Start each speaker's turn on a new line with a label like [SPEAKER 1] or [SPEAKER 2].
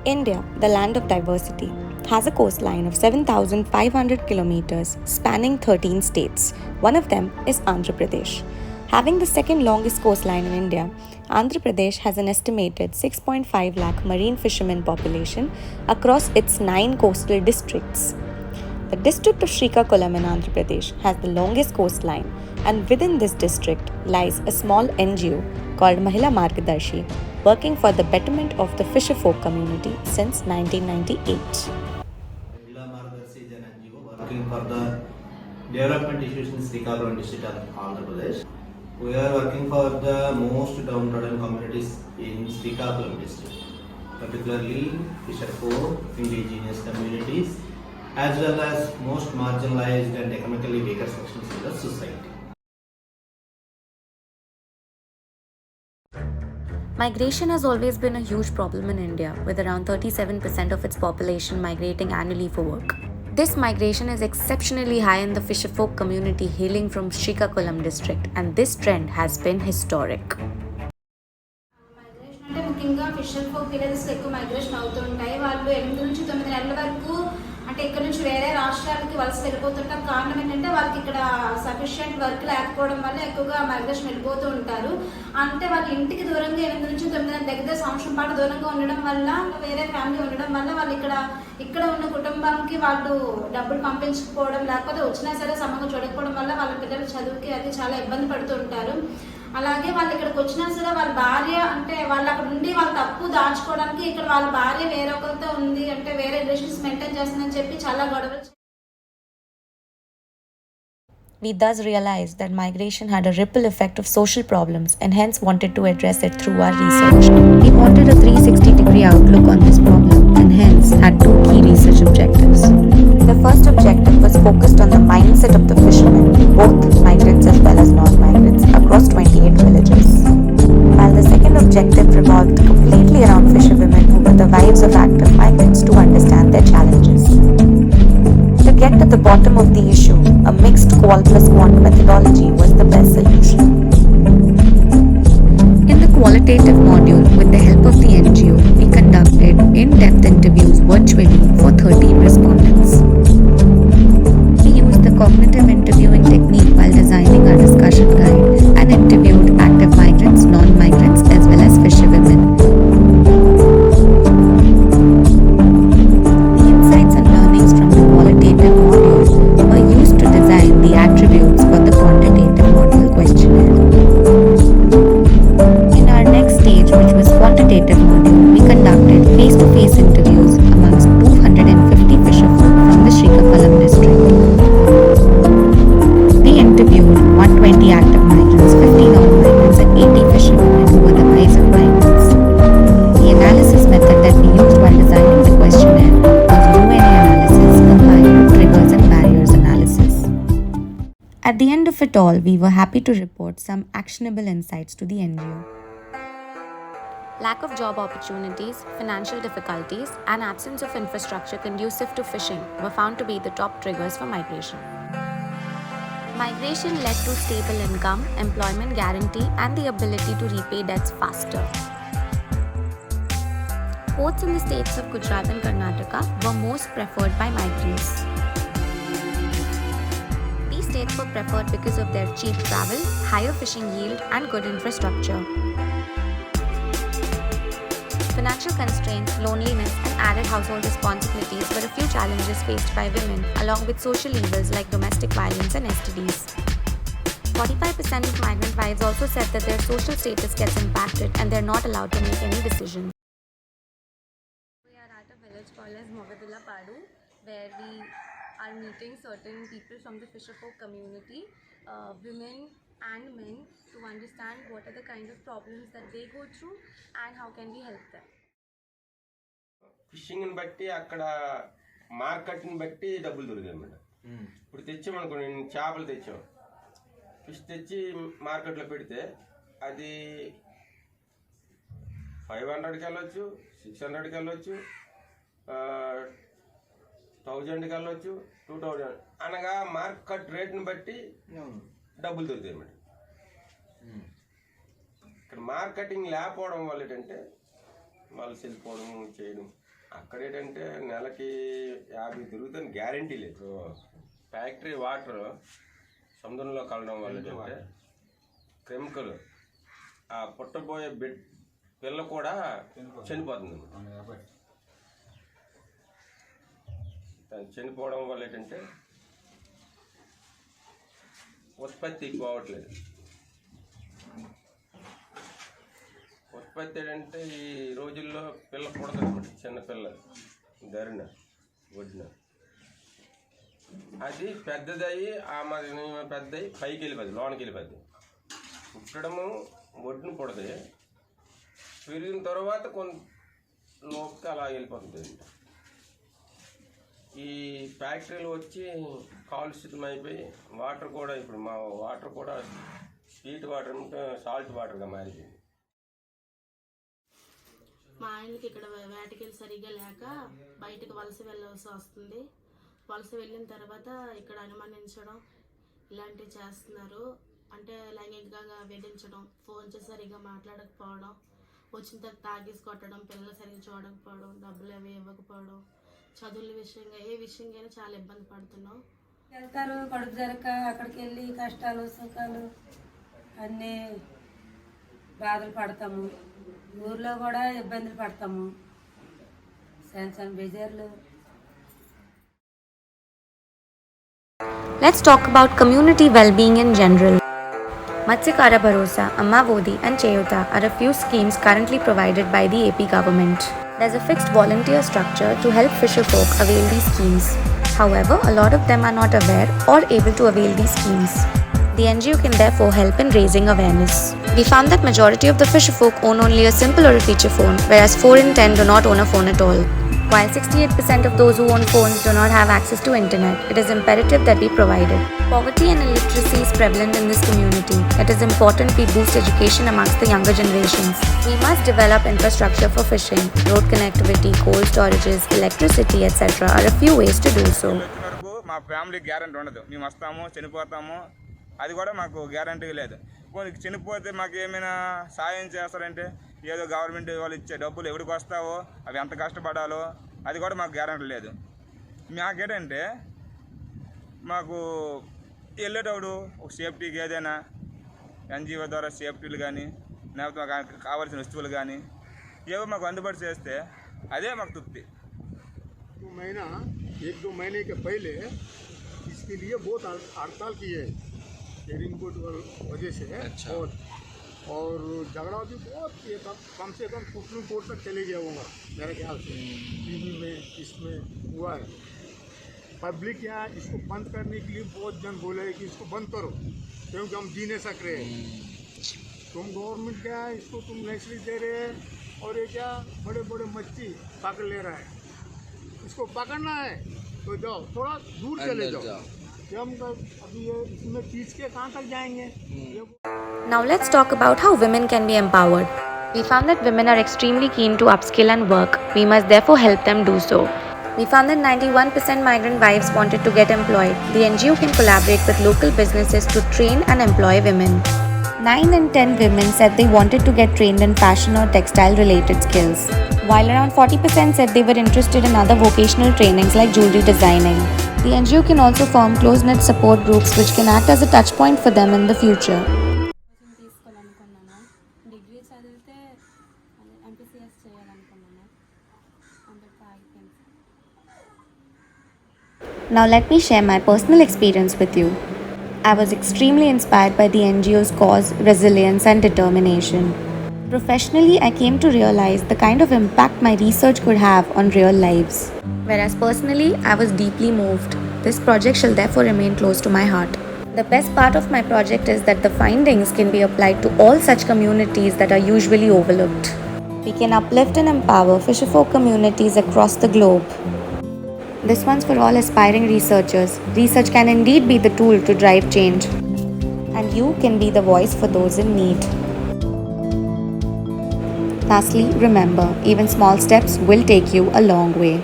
[SPEAKER 1] India, the land of diversity, has a coastline of 7,500 kilometers spanning 13 states. One of them is Andhra Pradesh. Having the second longest coastline in India, Andhra Pradesh has an estimated 6.5 lakh marine fishermen population across its 9 coastal districts. The district of Srikakulam in Andhra Pradesh has the longest coastline, and within this district lies a small NGO called Mahila Margadarshi, working for the betterment of the fisherfolk community since 1998.
[SPEAKER 2] Mahila Margadarshi is an NGO working for the development issues in Srikakulam district of Andhra Pradesh. We are working for the most downtrodden communities in Srikakulam district, particularly fisherfolk, indigenous communities, as well as most marginalized and economically weaker sections of the society.
[SPEAKER 1] Migration has always been a huge problem in India, with around 37% of its population migrating annually for work. This migration is exceptionally high in the fisherfolk community hailing from Srikakulam district, and this trend has been historic.
[SPEAKER 3] Migration అంటే ముఖ్యంగా fissure folk villages ఎక్కువ migration అవుతుంటాయి. వాళ్ళు 8 నుంచి 9 నెలల వరకు అంటే ఇక్కడ నుంచి వేరే రాష్ట్రాలకి వలస వెళ్ళిపోతుంటారు. కారణం ఏంటంటే వాళ్ళకి ఇక్కడ సఫిషియంట్ వర్క్ లేకపోవడం వల్ల ఎక్కువగా మైగ్రేషన్ వెళ్ళిపోతూ ఉంటారు. అంటే వాళ్ళ ఇంటికి దూరంగా 8 నుంచి 9 నెలల దగ్గర సంవత్సరం పాటు దూరంగా ఉండడం వల్ల వేరే ఫ్యామిలీ ఉండడం వల్ల వాళ్ళు ఇక్కడ ఉన్న కుటుంబానికి వాళ్ళు డబ్బులు పంపించకపోవడం, లేకపోతే వచ్చినా సరే సమంగా చూడకపోవడం వల్ల వాళ్ళ పిల్లల చదువుకి అది చాలా ఇబ్బంది పడుతూ ఉంటారు. అలాగే వాళ్ళు ఇక్కడికి వచ్చినా సరే వాళ్ళ భార్య అంటే వాళ్ళు అక్కడ ఉండి వాళ్ళ తప్పు దాచుకోవడానికి ఇక్కడ వాళ్ళ భార్య వేరొకరితో ఉంది అంటే వేరే రిలేషన్స్ మెయింటైన్ చేస్తుందని చెప్పి చాలా గొడవలు.
[SPEAKER 1] We thus realized that migration had a ripple effect of social problems and hence wanted to address it through our research. We wanted a 360-degree outlook on this problem and hence had 2 key research objectives. The first objective was focused on the mindset of the fishermen, both migrants as well as non-migrants, across 28 villages. While the second objective revolved completely around fisherwomen who were the wives of active migrants to understand their challenges. To get to the bottom of the issue, a mixed qual plus quant methodology was the best solution. In the qualitative module, with the help of the NGO, we conducted in-depth interviews virtually for 13 respondents. We used the cognitive interviewing technique while designing our discussion guide and interviewed active migrants, non-migrants, as well as fisherwomen. The insights and learnings from the qualitative module were used to design the attributes for the quantitative module questionnaire. In our next stage, which was quantitative module, we conducted face-to-face interviews amongst 250 fisherfolk from the Srikakulam district. We interviewed 120 active migrants, 50 non-migrants and 80 fisherwomen who were the wives of migrants. The analysis method that we used while designing the questionnaire was UNA analysis combined with triggers and barriers analysis. At the end of it all, we were happy to report some actionable insights to the NGO. Lack of job opportunities, financial difficulties, and absence of infrastructure conducive to fishing were found to be the top triggers for migration. Migration led to stable income, employment guarantee, and the ability to repay debts faster. Ports in the states of Gujarat and Karnataka were most preferred by migrants. These states were preferred because of their cheap travel, higher fishing yield, and good infrastructure. Financial constraints, loneliness, and added household responsibilities were a few challenges faced by women, along with social evils like domestic violence and STDs. 45% of migrant wives also said that their social status gets impacted and they're not allowed to make any decisions. We are at a village called as Padu, where we are meeting certain people from the fisherfolk community, women and men, to understand what are the kind of problems that they go through and how can we help them.
[SPEAKER 4] ఫిషింగ్ని బట్టి అక్కడ మార్కెట్ని బట్టి డబ్బులు దొరికాయి madam. ఇప్పుడు తెచ్చామనుకోండి, చేపలు తెచ్చాం, fish తెచ్చి మార్కెట్లో పెడితే అది 500కి వెళ్ళొచ్చు, 600కి వెళ్ళొచ్చు, 1000కి వెళ్ళొచ్చు, 2000 అనగా మార్కెట్ రేట్ని బట్టి డబ్బులు దొరుకుతాయి మేడం. ఇక్కడ మార్కెటింగ్ లేకపోవడం వల్ల ఏంటంటే వాళ్ళు వెళ్ళిపోవడం చేయడం అక్కడ ఏంటంటే నెలకి 50 తిరుగుతాను గ్యారంటీ లేదు. ఫ్యాక్టరీ వాటర్ సముద్రంలో కలవడం వల్ల ఏంటంటే కెమికల్ ఆ పుట్టబోయే పిల్ల కూడా చనిపోతుంది. చనిపోవడం వల్ల ఏంటంటే ఉత్పత్తి ఎక్కువ అవ్వట్లేదు. ఉత్పత్తి ఏంటంటే ఈ రోజుల్లో పిల్ల పుడతారు, చిన్న పిల్ల ధరిన ఒడ్డున అది పెద్దదయ్యి పెద్దయి పైకి వెళ్ళిపోద్ది, లోనికి వెళ్ళిపోద్ది. పుట్టడము ఒడ్డును పుడతాయి, పెరిగిన తర్వాత కొంత లోకి అలా వెళ్ళిపోతుంది. ఈ ఫ్యాక్టరీలు వచ్చి కాలుష్యం అయిపోయి వాటర్ కూడా ఇప్పుడు మా వాటర్ కూడా స్వీట్ వాటర్ సాల్ట్ వాటర్గా మారిపోయింది.
[SPEAKER 5] మా ఆయనకి ఇక్కడ వేటకెళ్ళి సరిగ్గా లేక బయటకు వలస వెళ్ళాల్సి వస్తుంది. వలస వెళ్ళిన తర్వాత ఇక్కడ అనుమానించడం ఇలాంటివి చేస్తున్నారు. అంటే లైంగికంగా వేధించడం, ఫోన్ చేసి సరిగ్గా మాట్లాడకపోవడం, వచ్చిన తర్వాత తాగేసి కొట్టడం, పిల్లలు సరిగ్గా చూడకపోవడం, డబ్బులు అవి ఇవ్వకపోవడం, చదువుల విషయంగా ఏ విషయంగా చాలా ఇబ్బంది పడుతున్నాం.
[SPEAKER 6] వెళ్తారు కడుపు జరక, అక్కడికి వెళ్ళి కష్టాలు సుఖాలు అన్నీ బాధలు పడతాము. ఊర్లో కూడా ఇబ్బందులు పడతాము, చిన్న బెజర్లు.
[SPEAKER 1] Let's talk about community well-being in general. Matsyakara Bharosa, Amma Vodi and Cheyuta are a few schemes currently provided by the AP government. There's a fixed volunteer structure to help fisherfolk avail these schemes. However, a lot of them are not aware or able to avail these schemes. The NGO can therefore help in raising awareness. We found that majority of the fisherfolk own only a simple or a feature phone, whereas 4 in 10 do not own a phone at all. While 68% of those who own phones do not have access to internet, it is imperative that we provide it. Poverty and illiteracy is prevalent in this community. It is important we boost education amongst the younger generations. We must develop infrastructure for fishing. Road connectivity, cold storages, electricity, etc. are a few ways to do so.
[SPEAKER 7] మా family guarantee ఉండదు. మేము వస్తాము, చనిపోతాము, అది కూడా మాకు guarantee లేదు. కొన్ని చనిపోతే మాకు ఏమైనా సాయం చేస్తారంటే ఏదో గవర్నమెంట్ వాళ్ళు ఇచ్చే డబ్బులు ఎవరికి వస్తావో అవి ఎంత కష్టపడాలో అది కూడా మాకు గ్యారెంటీ లేదు. మాకేంటంటే మాకు వెళ్ళేటప్పుడు ఒక సేఫ్టీకి ఏదైనా ఎన్జిఓ ద్వారా సేఫ్టీలు కానీ లేకపోతే మాకు కావాల్సిన వస్తువులు కానీ ఏవో మాకు అందుబాటు చేస్తే అదే మాకు తృప్తి.
[SPEAKER 8] एक दो महीने के पहले इसके लिए बहुत हड़ताल की है रिपोर्ट वजह से। अच्छा। और झगड़ा भी बहुत किए, कम से कम सुप्रीम कोर्ट तक चले गया होगा मेरे ख्याल से। टीवी में इसमें हुआ है। पब्लिक यहाँ इसको बंद करने के लिए बहुत जन बोले कि इसको बंद करो क्योंकि हम जी नहीं सक रहे हैं। तुम गवर्नमेंट क्या है इसको तुम नर्सरी दे रहे हैं और ये क्या बड़े बड़े मच्छी पकड़ ले रहा है, इसको पकड़ना है तो जाओ थोड़ा दूर चले जाओ। हम अभी ये इसमें खींच के कहाँ तक जाएंगे।
[SPEAKER 1] Now let's talk about how women can be empowered. We found that women are extremely keen to upskill and work. We must therefore help them do so. We found that 91% migrant wives wanted to get employed. The NGO can collaborate with local businesses to train and employ women. 9 in 10 women said they wanted to get trained in fashion or textile related skills, while around 40% said they were interested in other vocational trainings like jewelry designing. The NGO can also form close-knit support groups which can act as a touch point for them in the future.
[SPEAKER 5] Degree చదివితే MPCS చేయాలనుకున్నాను.
[SPEAKER 1] Now let me share my personal experience with you. I was extremely inspired by the NGO's cause, resilience and determination. Professionally, I came to realize the kind of impact my research could have on real lives. Whereas personally, I was deeply moved. This project shall therefore remain close to my heart. The best part of my project is that the findings can be applied to all such communities that are usually overlooked. We can uplift and empower fisherfolk communities across the globe. This one's for all aspiring researchers. Research can indeed be the tool to drive change. And you can be the voice for those in need. Lastly, remember, even small steps will take you a long way.